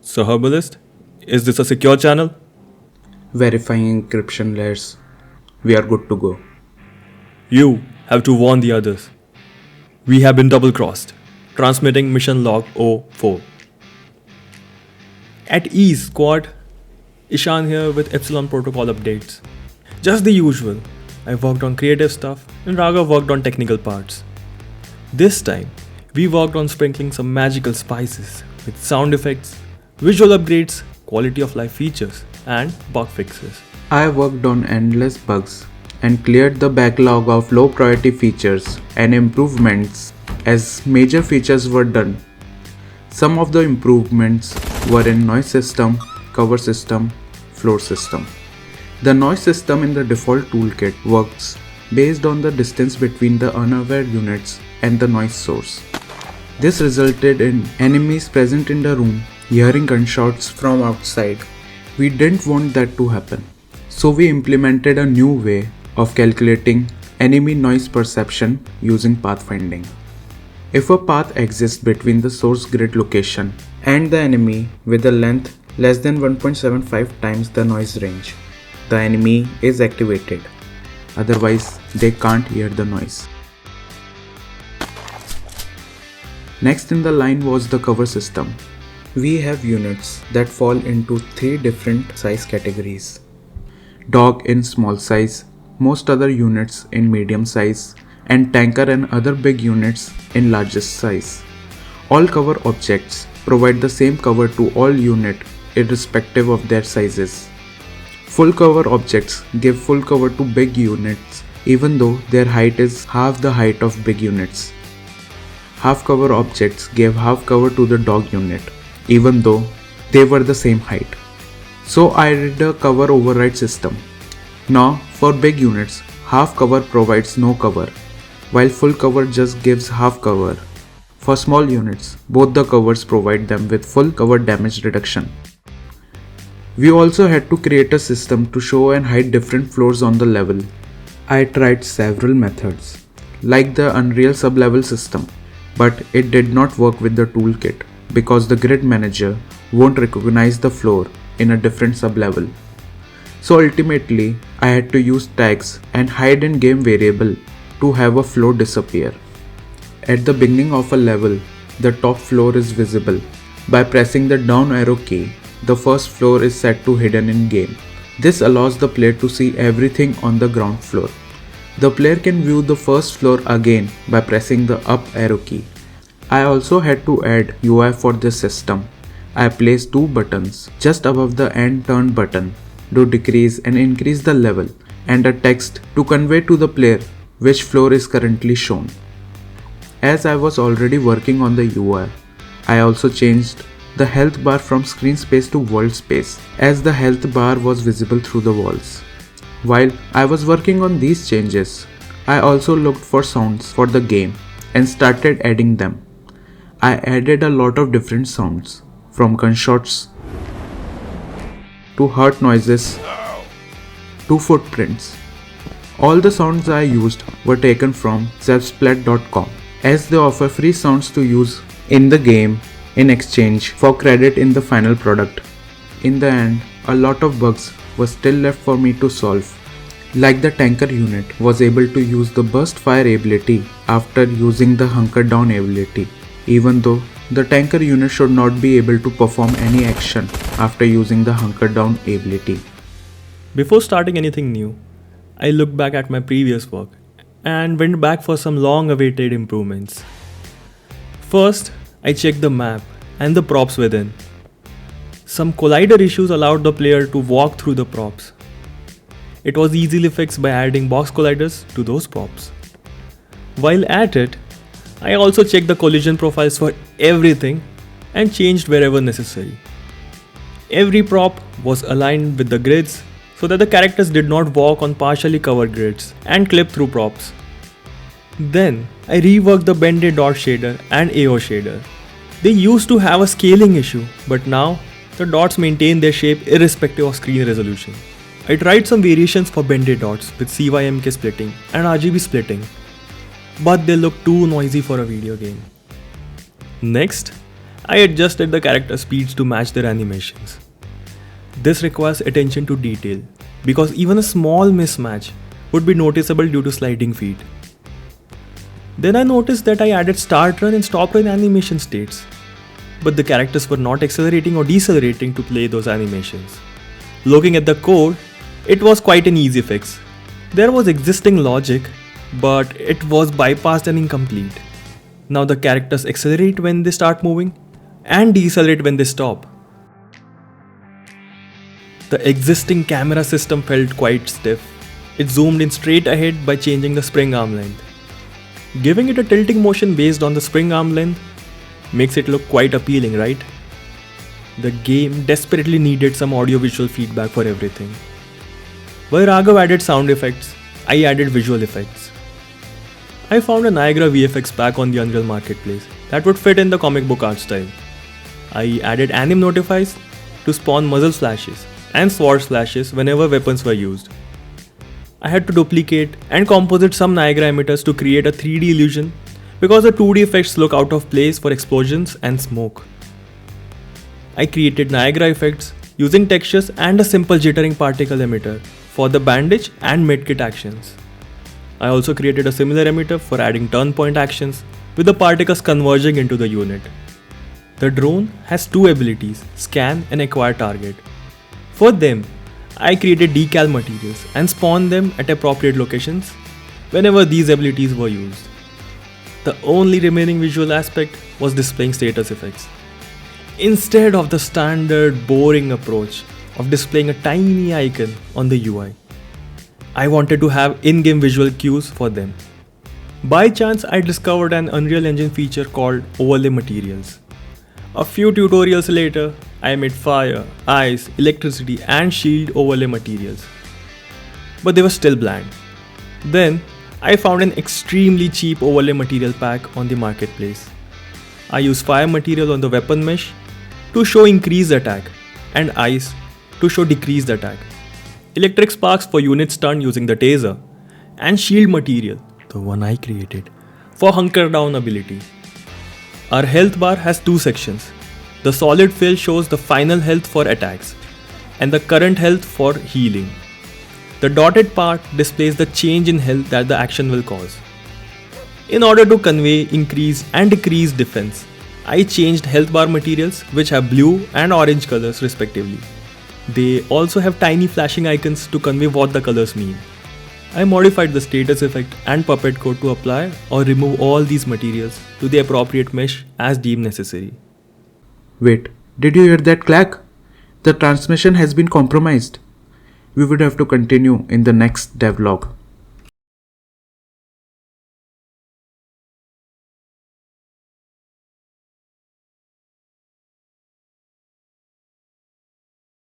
So Herbalist, is this a secure channel? Verifying encryption layers. We are good to go. You have to warn the others. We have been double-crossed. Transmitting mission log 04. At ease squad, Ishan here with Epsilon Protocol updates. Just the usual. I worked on creative stuff and Raghav worked on technical parts. This time, we worked on sprinkling some magical spices with sound effects, visual upgrades, quality of life features, and bug fixes. I worked on endless bugs and cleared the backlog of low priority features and improvements as major features were done. Some of the improvements were in noise system, cover system, floor system. The noise system in the default toolkit works based on the distance between the unaware units and the noise source. This resulted in enemies present in the room hearing gunshots from outside. We didn't want that to happen. So we implemented a new way of calculating enemy noise perception using pathfinding. If a path exists between the source grid location and the enemy with a length less than 1.75 times the noise range, the enemy is activated. Otherwise, they can't hear the noise. Next in the line was the cover system. We have units that fall into 3 different size categories. Dog in small size, most other units in medium size, and tanker and other big units in largest size. All cover objects provide the same cover to all units irrespective of their sizes. Full cover objects give full cover to big units even though their height is half the height of big units. Half cover objects give half cover to the dog unit even though they were the same height. So I did a cover override system. Now for big units, half cover provides no cover, while full cover just gives half cover. For small units, both the covers provide them with full cover damage reduction. We also had to create a system to show and hide different floors on the level. I tried several methods, like the Unreal sublevel system, but it did not work with the toolkit because the grid manager won't recognize the floor in a different sublevel. So ultimately, I had to use tags and hide in game variable to have a floor disappear. At the beginning of a level, the top floor is visible. By pressing the down arrow key, the first floor is set to hidden in game. This allows the player to see everything on the ground floor. The player can view the first floor again by pressing the up arrow key. I also had to add UI for this system. I placed 2 buttons just above the end turn button to decrease and increase the level, and a text to convey to the player which floor is currently shown. As I was already working on the UI, I also changed the health bar from screen space to world space, as the health bar was visible through the walls. While I was working on these changes, I also looked for sounds for the game and started adding them. I added a lot of different sounds, from gunshots to heart noises to footprints. All the sounds I used were taken from selfsplat.com, as they offer free sounds to use in the game in exchange for credit in the final product. In the end, a lot of bugs were still left for me to solve. Like the tanker unit was able to use the burst fire ability after using the hunker down ability, even though the tanker unit should not be able to perform any action after using the hunker down ability. Before starting anything new, I looked back at my previous work and went back for some long-awaited improvements. First, I checked the map and the props within. Some collider issues allowed the player to walk through the props. It was easily fixed by adding box colliders to those props. While at it, I also checked the collision profiles for everything and changed wherever necessary. Every prop was aligned with the grids so that the characters did not walk on partially covered grids and clip through props. Then I reworked the bended dot shader and AO shader. They used to have a scaling issue, but now the dots maintain their shape irrespective of screen resolution. I tried some variations for bended dots with CYMK splitting and RGB splitting, but they look too noisy for a video game. Next, I adjusted the character speeds to match their animations. This requires attention to detail because even a small mismatch would be noticeable due to sliding feet. Then I noticed that I added start run and stop run animation states, but the characters were not accelerating or decelerating to play those animations. Looking at the code, it was quite an easy fix. There was existing logic, but it was bypassed and incomplete. Now the characters accelerate when they start moving and decelerate when they stop. The existing camera system felt quite stiff. It zoomed in straight ahead by changing the spring arm length. Giving it a tilting motion based on the spring arm length makes it look quite appealing, right? The game desperately needed some audio-visual feedback for everything. While Raghav added sound effects, I added visual effects. I found a Niagara VFX pack on the Unreal Marketplace that would fit in the comic book art style. I added anim notifies to spawn muzzle flashes and sword flashes whenever weapons were used. I had to duplicate and composite some Niagara emitters to create a 3D illusion because the 2D effects look out of place for explosions and smoke. I created Niagara effects using textures and a simple jittering particle emitter for the bandage and medkit actions. I also created a similar emitter for adding turn point actions with the particles converging into the unit. The drone has two abilities, scan and acquire target. For them, I created decal materials and spawned them at appropriate locations whenever these abilities were used. The only remaining visual aspect was displaying status effects. Instead of the standard boring approach of displaying a tiny icon on the UI, I wanted to have in-game visual cues for them. By chance, I discovered an Unreal Engine feature called Overlay Materials. A few tutorials later, I made fire, ice, electricity and shield overlay materials. But they were still bland. Then, I found an extremely cheap overlay material pack on the marketplace. I used fire material on the weapon mesh to show increased attack and ice to show decreased attack, electric sparks for units stunned using the taser, and shield material, the one I created, for hunker down ability. Our health bar has two sections. The solid fill shows the final health for attacks and the current health for healing. The dotted part displays the change in health that the action will cause. In order to convey increased and decreased defense, I changed health bar materials which have blue and orange colors respectively. They also have tiny flashing icons to convey what the colors mean. I modified the status effect and puppet code to apply or remove all these materials to the appropriate mesh as deemed necessary. Wait, did you hear that clack? The transmission has been compromised. We would have to continue in the next devlog.